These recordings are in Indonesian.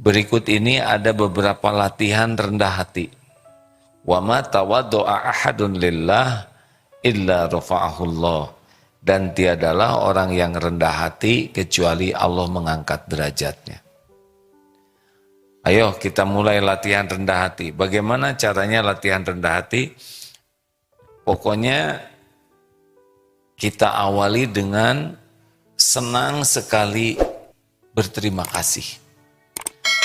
Berikut ini ada beberapa latihan rendah hati. Wa ma tawaddu'a ahadun lillah illa rafa'ahullah. Dan tiadalah orang yang rendah hati kecuali Allah mengangkat derajatnya. Ayo kita mulai latihan rendah hati. Bagaimana caranya latihan rendah hati? Pokoknya kita awali dengan senang sekali berterima kasih.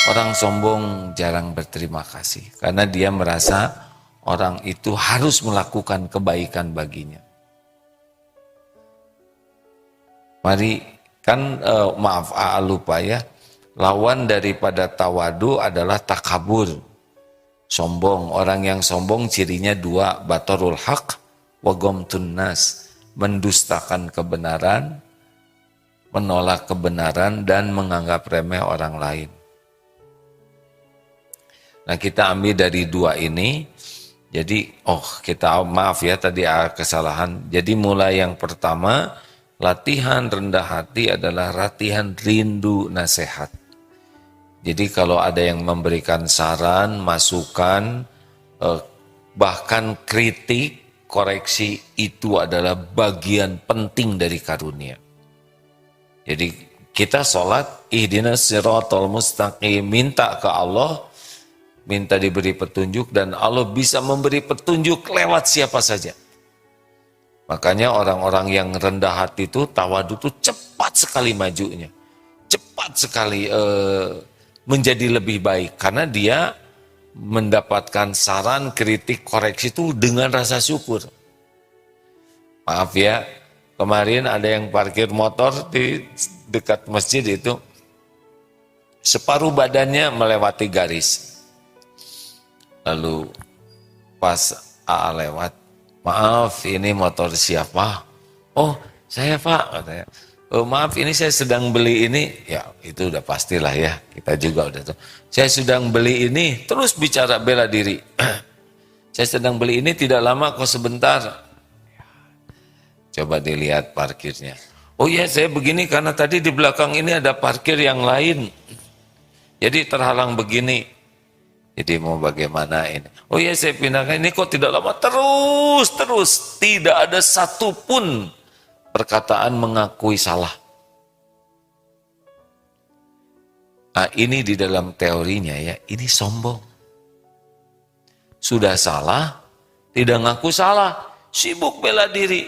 Orang sombong jarang berterima kasih karena dia merasa orang itu harus melakukan kebaikan baginya. Mari kan maaf lupa ya, lawan daripada tawadu adalah takabur, sombong. Orang yang sombong cirinya dua, batarul haq wa ghamtun nas, mendustakan kebenaran, menolak kebenaran dan menganggap remeh orang lain. Nah kita ambil dari dua ini, jadi kita maaf ya tadi kesalahan. Jadi mulai yang pertama, latihan rendah hati adalah latihan rindu nasihat. Jadi kalau ada yang memberikan saran, masukan, bahkan kritik, koreksi, itu adalah bagian penting dari karunia. Jadi kita sholat, ihdinas siratal mustaqim, minta ke Allah, minta diberi petunjuk, dan Allah bisa memberi petunjuk lewat siapa saja. Makanya orang-orang yang rendah hati itu, tawadu itu cepat sekali majunya. Cepat sekali menjadi lebih baik. Karena dia mendapatkan saran, kritik, koreksi itu dengan rasa syukur. Maaf ya, kemarin ada yang parkir motor di dekat masjid itu, separuh badannya melewati garis. Lalu pas AA lewat, maaf ini motor siapa? Oh saya Pak, katanya. Oh, maaf ini saya sedang beli ini. Ya itu udah pastilah ya, kita juga udah tahu. Saya sedang beli ini, terus bicara bela diri. Saya sedang beli ini tidak lama kok, sebentar. Coba dilihat parkirnya. Oh iya saya begini karena tadi di belakang ini ada parkir yang lain. Jadi terhalang begini. Jadi mau bagaimana ini? Oh iya saya pindahkan ini kok tidak lama, terus tidak ada satupun perkataan mengakui salah. Nah, ini di dalam teorinya ya, ini sombong. Sudah salah, tidak ngaku salah, sibuk bela diri.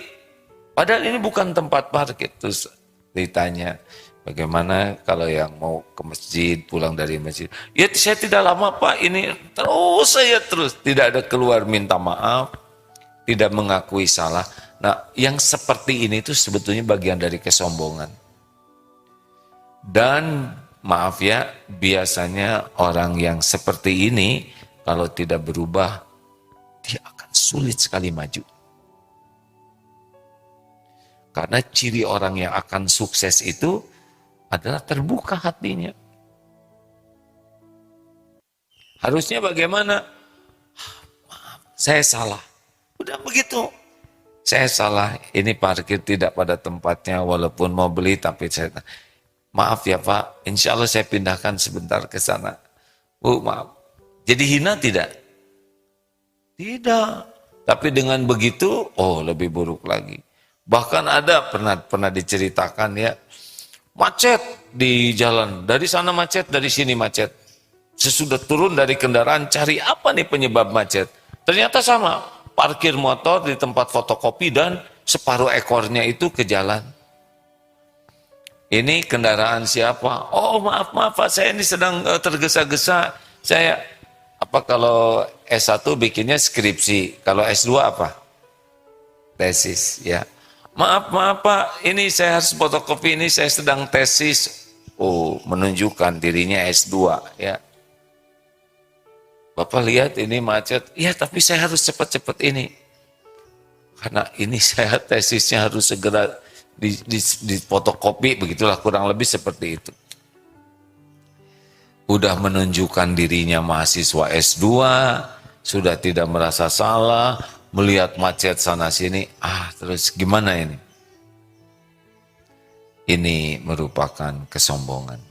Padahal ini bukan tempat parkir. Terus ditanya, bagaimana kalau yang mau ke masjid, pulang dari masjid? Ya saya tidak lama Pak, ini terus tidak ada keluar minta maaf, tidak mengakui salah. Nah yang seperti ini itu sebetulnya bagian dari kesombongan. Dan maaf ya, biasanya orang yang seperti ini kalau tidak berubah, dia akan sulit sekali maju. Karena ciri orang yang akan sukses itu adalah terbuka hatinya. Harusnya bagaimana? Maaf, saya salah. Udah begitu. Saya salah, ini parkir tidak pada tempatnya, walaupun mau beli tapi saya... Maaf ya Pak, insya Allah saya pindahkan sebentar ke sana. Bu, maaf. Jadi hina tidak? Tidak. Tapi dengan begitu, lebih buruk lagi. Bahkan ada pernah diceritakan ya, macet di jalan, dari sana macet, dari sini macet. Sesudah turun dari kendaraan, cari apa nih penyebab macet? Ternyata sama, parkir motor di tempat fotokopi dan separuh ekornya itu ke jalan. Ini kendaraan siapa? Oh maaf Pak, saya ini sedang tergesa-gesa. Saya, kalau S1 bikinnya skripsi, kalau S2 apa? Tesis, ya. Maaf Pak, ini saya harus fotokopi, ini saya sedang tesis. Menunjukkan dirinya S2 ya. Bapak lihat ini macet, ya tapi saya harus cepat-cepat ini. Karena ini saya tesisnya harus segera di fotokopi, begitulah kurang lebih seperti itu. Udah menunjukkan dirinya mahasiswa S2, sudah tidak merasa salah, melihat macet sana sini, terus gimana ini? Ini merupakan kesombongan.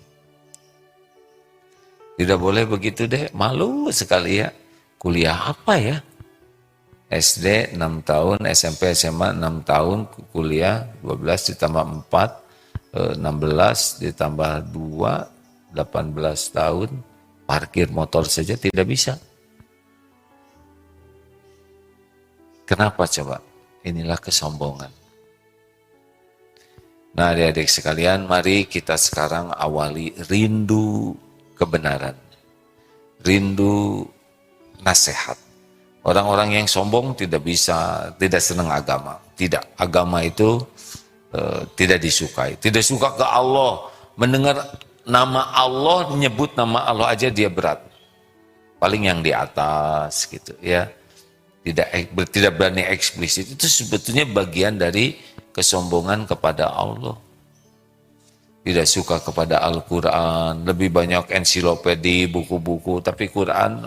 Tidak boleh begitu deh, malu sekali ya. Kuliah apa ya? SD 6 tahun, SMP SMA 6 tahun, kuliah 12 ditambah 4, 16 ditambah 2, 18 tahun, parkir motor saja tidak bisa. Kenapa coba? Inilah kesombongan. Nah, adik-adik sekalian, mari kita sekarang awali rindu kebenaran. Rindu nasihat. Orang-orang yang sombong tidak bisa, tidak senang agama. Tidak, agama itu tidak disukai. Tidak suka ke Allah. Mendengar nama Allah, nyebut nama Allah aja dia berat. Paling yang di atas gitu ya. Tidak berani eksplisit. Itu sebetulnya bagian dari kesombongan kepada Allah. Tidak suka kepada Al-Quran, lebih banyak ensiklopedi, buku-buku, tapi Quran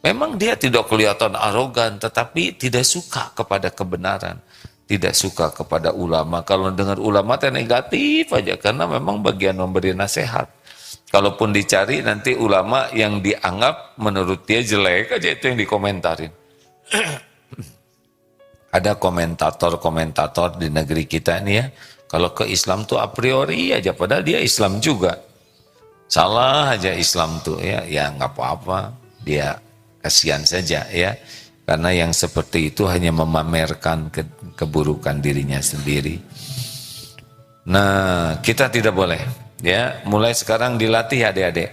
memang dia tidak kelihatan arogan, tetapi tidak suka kepada kebenaran, tidak suka kepada ulama. Kalau dengar ulama itu negatif aja, karena memang bagian memberi nasihat. Kalaupun dicari nanti ulama yang dianggap menurut dia jelek aja itu yang dikomentarin. Ada komentator-komentator di negeri kita ini ya, kalau ke Islam tuh a priori aja, padahal dia Islam juga. Salah aja Islam tuh ya nggak apa-apa, dia kasihan saja ya. Karena yang seperti itu hanya memamerkan keburukan dirinya sendiri. Nah, kita tidak boleh ya, mulai sekarang dilatih adik-adik.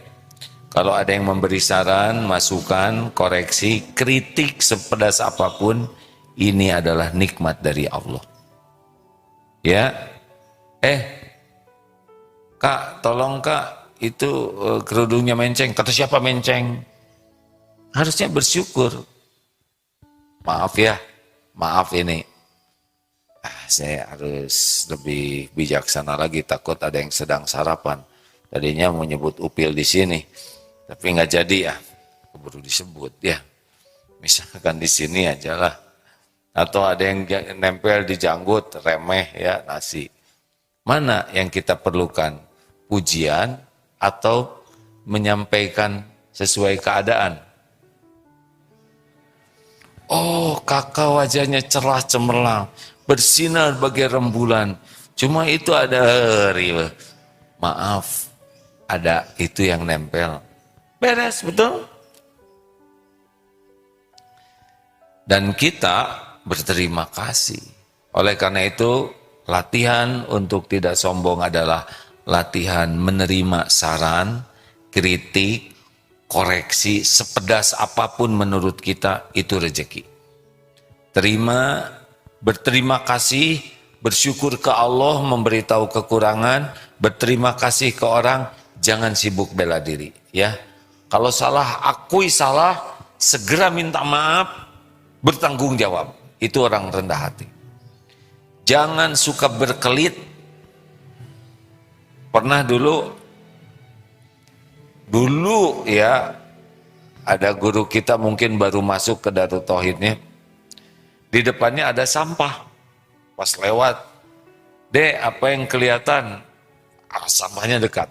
Kalau ada yang memberi saran, masukan, koreksi, kritik sepedas apapun, ini adalah nikmat dari Allah. Ya, Kak, tolong Kak, itu kerudungnya menceng. Kata siapa menceng? Harusnya bersyukur. Maaf ya, maaf ini. Saya harus lebih bijaksana lagi, takut ada yang sedang sarapan. Tadinya mau nyebut upil di sini, tapi nggak jadi ya, keburu disebut ya. Misalkan di sini aja lah. Atau ada yang nempel di janggut, remeh ya, nasi. Mana yang kita perlukan? Pujian atau menyampaikan sesuai keadaan? Oh, kakak wajahnya cerah cemerlang, bersinar bagai rembulan. Cuma itu ada maaf, ada itu yang nempel. Beres, betul? Dan kita berterima kasih. Oleh karena itu, latihan untuk tidak sombong adalah latihan menerima saran, kritik, koreksi, sepedas apapun menurut kita, itu rezeki. Terima, berterima kasih, bersyukur ke Allah, memberitahu kekurangan, berterima kasih ke orang, jangan sibuk bela diri. Ya, kalau salah, akui salah, segera minta maaf, bertanggung jawab. Itu orang rendah hati. Jangan suka berkelit. Pernah dulu ya, ada guru kita mungkin baru masuk ke Darut Tauhidnya, di depannya ada sampah. Pas lewat, Dek, apa yang kelihatan? Sampahnya dekat.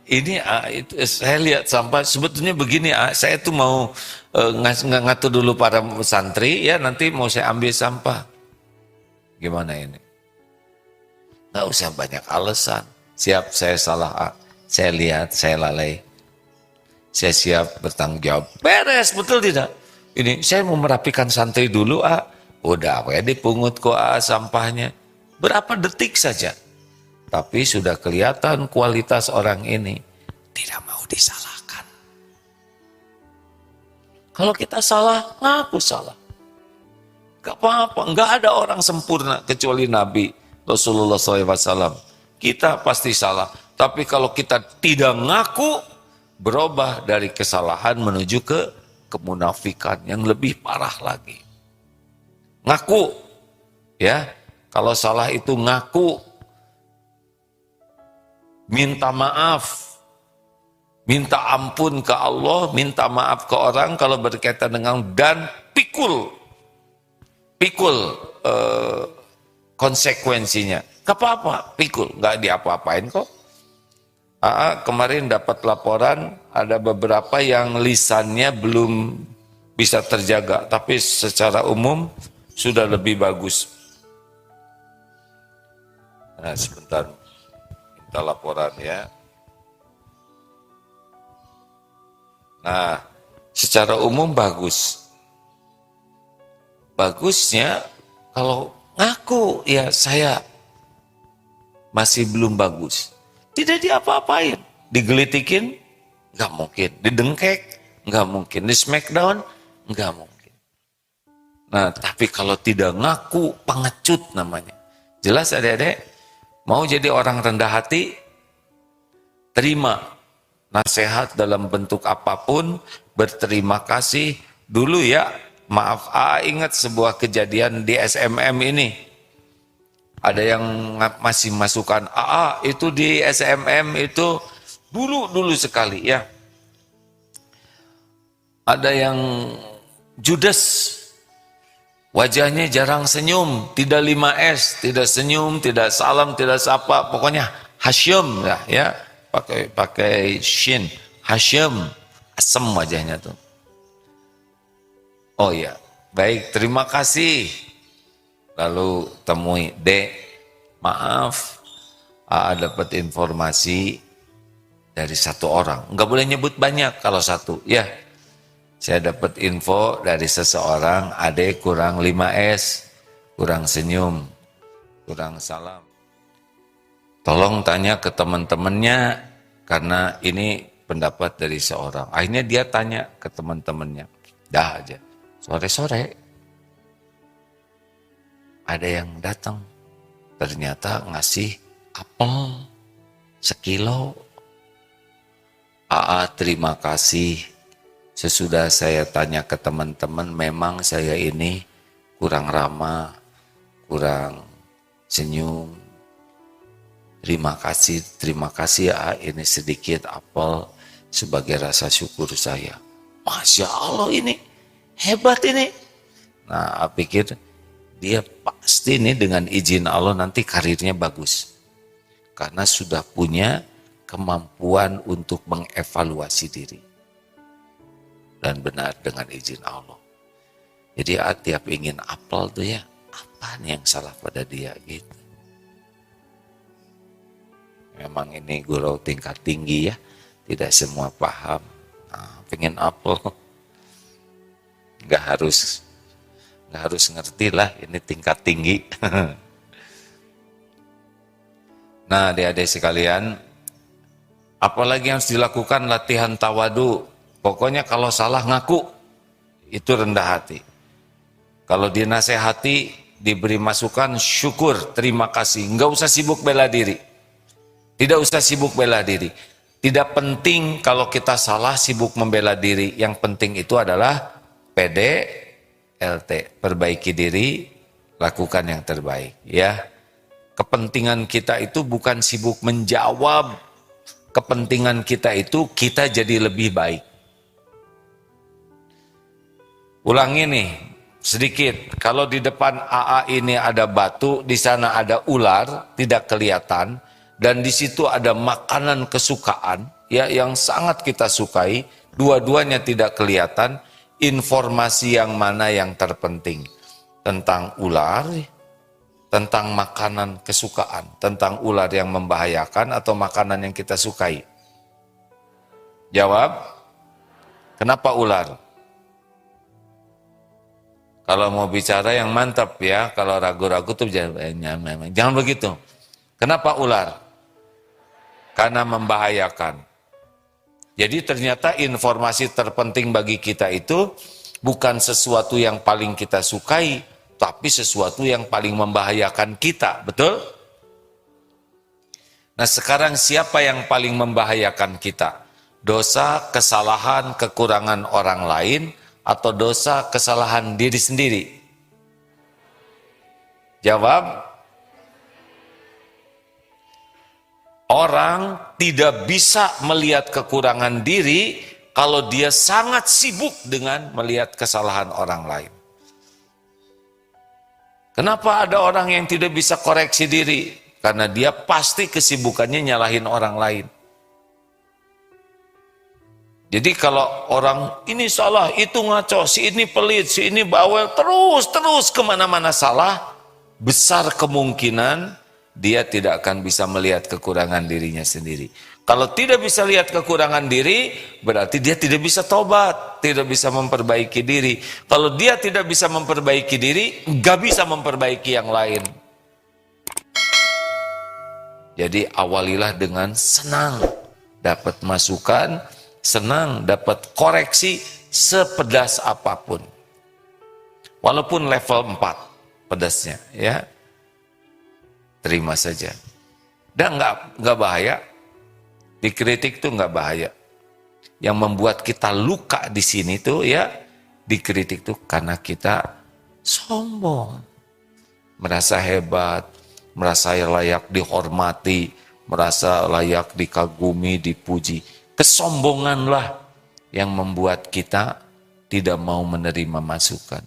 Itu saya lihat sampah, sebetulnya begini, saya tuh mau ngatur dulu para santri ya, nanti mau saya ambil sampah. Gimana ini? Nggak usah banyak alasan. Siap, saya salah, saya lihat, saya lalai. Saya siap bertanggung jawab. Beres, betul tidak? Ini saya mau merapikan santri dulu, udah ya dipungut kok sampahnya. Berapa detik saja. Tapi sudah kelihatan kualitas orang ini tidak mau disalahkan. Kalau kita salah, ngaku salah. Gak apa-apa, gak ada orang sempurna kecuali Nabi Rasulullah SAW. Kita pasti salah. Tapi kalau kita tidak ngaku, berubah dari kesalahan menuju ke kemunafikan yang lebih parah lagi. Ngaku, ya. Kalau salah itu ngaku, minta maaf, minta ampun ke Allah, minta maaf ke orang kalau berkaitan dengan, dan pikul konsekuensinya. Gak apa-apa, pikul, gak diapa-apain kok. AA kemarin dapat laporan ada beberapa yang lisannya belum bisa terjaga, tapi secara umum sudah lebih bagus. Nah, sebentar, minta laporan ya. Nah, secara umum bagus. Bagusnya kalau ngaku ya saya masih belum bagus. Tidak diapa-apain, digelitikin, nggak mungkin. Didengkek, nggak mungkin. Di smackdown, nggak mungkin. Nah, tapi kalau tidak ngaku, pengecut namanya. Jelas adik-adik, mau jadi orang rendah hati, terima nasihat dalam bentuk apapun, berterima kasih. Dulu ya, maaf, ingat sebuah kejadian di SMM ini. Ada yang masih masukkan, itu di SMM itu dulu sekali ya. Ada yang judes, wajahnya jarang senyum, tidak 5S, tidak senyum, tidak salam, tidak sapa, pokoknya Hasyim ya, pakai shin, Hasyim, asem wajahnya tuh. Oh ya, baik, terima kasih. Lalu temui, Dek, maaf, dapat informasi dari satu orang. Enggak boleh nyebut banyak kalau satu. Ya, saya dapat info dari seseorang, Adek kurang 5S, kurang senyum, kurang salam. Tolong tanya ke teman-temannya, karena ini pendapat dari seorang. Akhirnya dia tanya ke teman-temannya. Dah aja, sore-sore. Ada yang datang, ternyata ngasih apel sekilo. Terima kasih. Sesudah saya tanya ke teman-teman, memang saya ini kurang ramah, kurang senyum. Terima kasih ini sedikit apel sebagai rasa syukur saya. Masya Allah, ini hebat ini. Nah, pikir dia pasti nih dengan izin Allah nanti karirnya bagus. Karena sudah punya kemampuan untuk mengevaluasi diri. Dan benar dengan izin Allah. Jadi tiap ingin apel tuh ya, apa nih yang salah pada dia gitu. Memang ini guru tingkat tinggi ya, tidak semua paham. Nah, pengen apel, nggak harus ngerti lah, ini tingkat tinggi. Nah, adik-adik sekalian, apalagi yang harus dilakukan latihan tawadu. Pokoknya kalau salah ngaku, itu rendah hati. Kalau dinasehati, diberi masukan, syukur, terima kasih. Nggak usah sibuk bela diri. Tidak usah sibuk bela diri. Tidak penting kalau kita salah sibuk membela diri. Yang penting itu adalah LT, perbaiki diri, lakukan yang terbaik ya. Kepentingan kita itu bukan sibuk menjawab, kepentingan kita itu kita jadi lebih baik. Ulangi nih sedikit, kalau di depan ini ada batu, di sana ada ular, tidak kelihatan, dan di situ ada makanan kesukaan ya yang sangat kita sukai, dua-duanya tidak kelihatan. Informasi yang mana yang terpenting? Tentang ular, tentang makanan kesukaan, tentang ular yang membahayakan atau makanan yang kita sukai? Jawab, kenapa ular? Kalau mau bicara yang mantap ya, kalau ragu-ragu tuh jangan begitu. Kenapa ular? Karena membahayakan. Jadi ternyata informasi terpenting bagi kita itu bukan sesuatu yang paling kita sukai, tapi sesuatu yang paling membahayakan kita, betul? Nah sekarang siapa yang paling membahayakan kita? Dosa, kesalahan, kekurangan orang lain, atau dosa, kesalahan diri sendiri? Jawab. Orang tidak bisa melihat kekurangan diri kalau dia sangat sibuk dengan melihat kesalahan orang lain. Kenapa ada orang yang tidak bisa koreksi diri? Karena dia pasti kesibukannya nyalahin orang lain. Jadi kalau orang ini salah, itu ngaco, si ini pelit, si ini bawel, terus kemana-mana salah, besar kemungkinan dia tidak akan bisa melihat kekurangan dirinya sendiri. Kalau tidak bisa lihat kekurangan diri, berarti dia tidak bisa tobat, tidak bisa memperbaiki diri. Kalau dia tidak bisa memperbaiki diri, nggak bisa memperbaiki yang lain. Jadi awalilah dengan senang dapat masukan, senang dapat koreksi sepedas apapun. Walaupun level 4 pedasnya, ya. Terima saja. Dan nggak bahaya. Dikritik tuh nggak bahaya. Yang membuat kita luka di sini tuh ya, dikritik tuh karena kita sombong. Merasa hebat, merasa layak dihormati, merasa layak dikagumi, dipuji. Kesombonganlah yang membuat kita tidak mau menerima masukan.